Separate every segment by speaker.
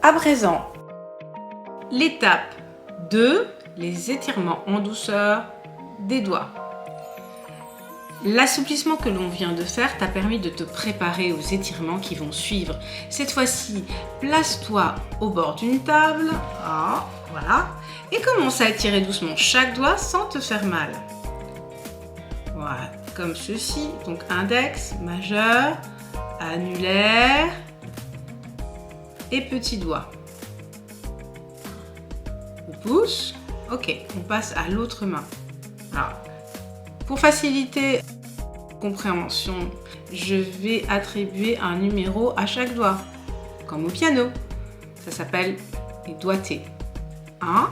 Speaker 1: À présent, l'étape 2, les étirements en douceur des doigts. L'assouplissement que l'on vient de faire t'a permis de te préparer aux étirements qui vont suivre. Cette fois-ci, place-toi au bord d'une table, voilà, et commence à étirer doucement chaque doigt sans te faire mal. Voilà, comme ceci, donc index, majeur, annulaire et petit doigt. Le pouce, ok, on passe à l'autre main. Alors, pour faciliter la compréhension, je vais attribuer un numéro à chaque doigt, comme au piano. Ça s'appelle les doigtés. 1,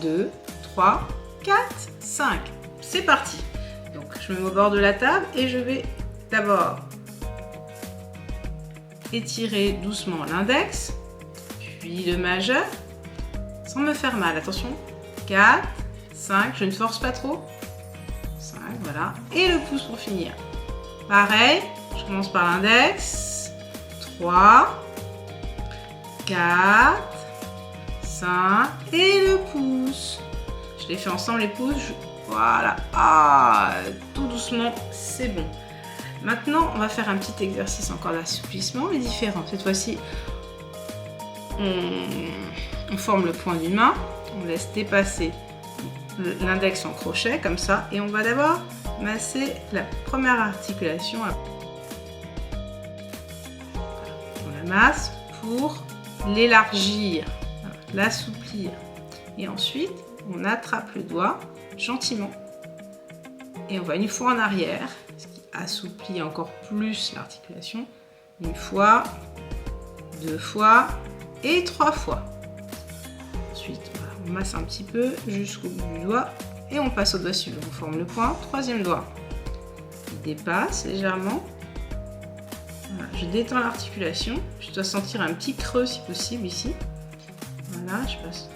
Speaker 1: 2, 3, 4, 5. C'est parti. Donc, je me mets au bord de la table et je vais d'abord étirer doucement l'index, puis le majeur, sans me faire mal. Attention. 4, 5, je ne force pas trop. 5, voilà. Et le pouce pour finir. Pareil, je commence par l'index. 3, 4, 5 et le pouce. Je les fais ensemble les pouces. Voilà. Tout doucement, c'est bon. Maintenant, on va faire un petit exercice encore d'assouplissement, mais différent. Cette fois-ci, on forme le point d'une main. On laisse dépasser l'index en crochet, comme ça. Et on va d'abord masser la première articulation. On la masse pour l'élargir, l'assouplir. Et ensuite, on attrape le doigt gentiment. Et on va une fois en arrière, ce qui assouplit encore plus l'articulation. Une fois, 2 fois et 3 fois. Ensuite, voilà, on masse un petit peu jusqu'au bout du doigt et on passe au doigt suivant. On forme le point, troisième doigt. Il dépasse légèrement. Voilà, je détends l'articulation. Je dois sentir un petit creux si possible ici. Voilà, je passe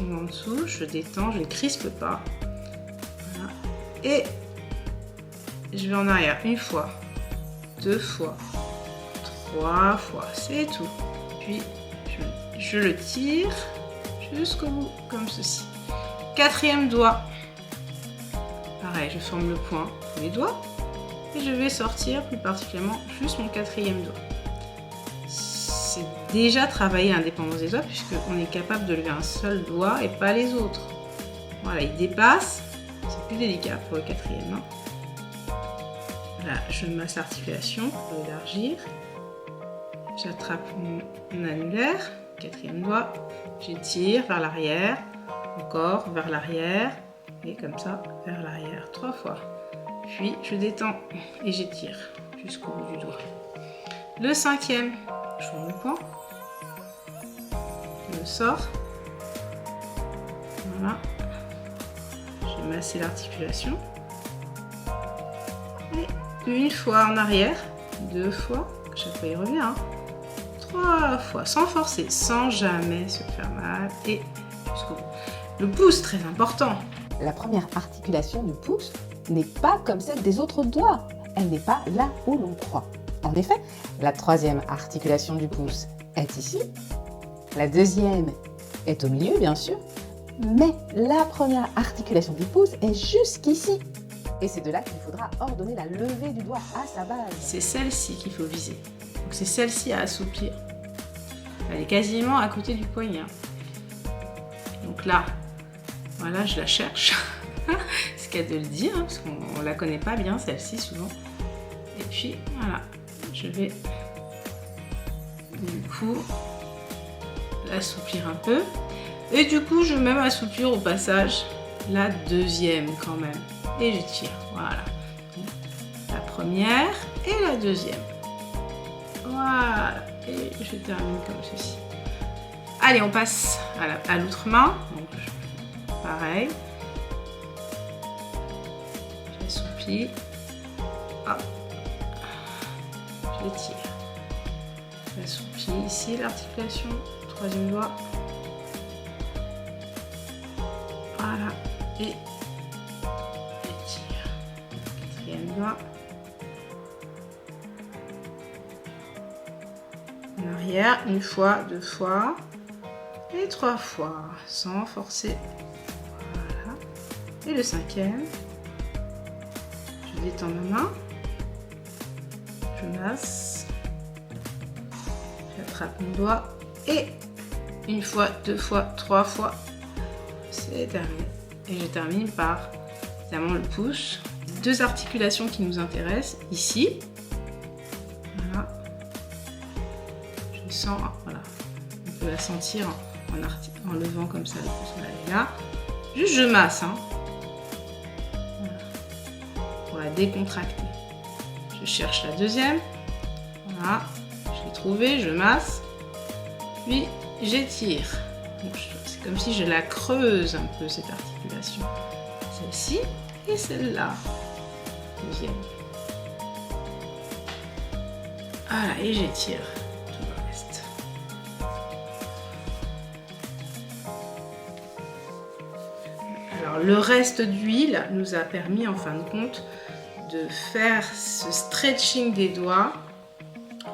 Speaker 1: mon doigt en dessous, je détends, je ne crispe pas. Voilà. Et je vais en arrière une fois, 2 fois, 3 fois, c'est tout. Puis je le tire jusqu'au bout, comme ceci. Quatrième doigt. Pareil, je forme le point tous les doigts et je vais sortir plus particulièrement juste mon quatrième doigt. C'est déjà travailler l'indépendance des doigts puisqu'on est capable de lever un seul doigt et pas les autres. Voilà, il dépasse, c'est plus délicat pour le quatrième. Là, je masse l'articulation pour élargir. J'attrape mon annulaire, quatrième doigt, j'étire vers l'arrière, encore vers l'arrière, et comme ça, vers l'arrière, 3 fois. Puis je détends et j'étire jusqu'au bout du doigt. Le cinquième, je forme le point, je le sors, voilà, j'ai massé l'articulation, et une fois en arrière, 2 fois, chaque fois il revient, 3 fois, sans forcer, sans jamais se faire mal, et jusqu'au bout. Le pouce, très important.
Speaker 2: La première articulation du pouce n'est pas comme celle des autres doigts. Elle n'est pas là où l'on croit. En effet, la troisième articulation du pouce est ici. La deuxième est au milieu, bien sûr. Mais la première articulation du pouce est jusqu'ici. Et c'est de là qu'il faudra ordonner la levée du doigt à sa base.
Speaker 1: C'est celle-ci qu'il faut viser. Donc c'est celle-ci à assouplir. Elle est quasiment à côté du poignet. Donc là, voilà, je la cherche. C'est qu'à de le dire, parce qu'on ne la connaît pas bien, celle-ci, souvent. Et puis, voilà, je vais, du coup, l'assouplir un peu. Et du coup, je vais même assouplir au passage la deuxième, quand même. Et je tire, voilà. La première et la deuxième. Voilà. Et je termine comme ceci. Allez, on passe à l'autre main. Donc, pareil. J'assouplis. Hop. Je tire. J'assouplis ici l'articulation. Troisième doigt. Voilà. Et je tire. Quatrième doigt. En arrière, une fois, 2 fois et 3 fois, sans forcer. Voilà. Et le 5e, je détends ma main, je masse, j'attrape mon doigt et une fois, 2 fois, 3 fois, c'est terminé. Et je termine par évidemment le pouce. 2 articulations qui nous intéressent ici. Voilà. Je sens, voilà, on peut la sentir en levant comme ça le pouce. Voilà, et là, juste je masse, hein. Voilà. Pour la décontracter. Je cherche la deuxième. Voilà, je l'ai trouvée, je masse, puis j'étire. C'est comme si je la creuse un peu cette articulation. Celle-ci et celle-là. Deuxième. Voilà, et j'étire tout le reste. Alors le reste d'huile nous a permis en fin de compte de faire ce stretching des doigts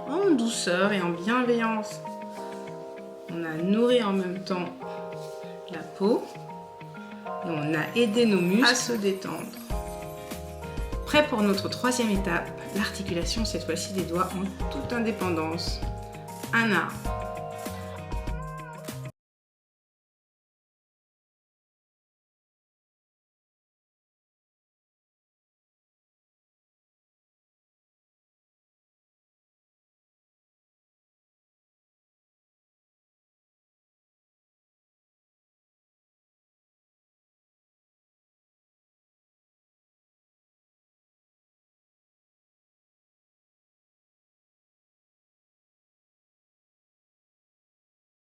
Speaker 1: en douceur et en bienveillance. On a nourri en même temps la peau et on a aidé nos muscles à se détendre. Prêt pour notre 3e étape, l'articulation cette fois-ci des doigts en toute indépendance. Un arbre.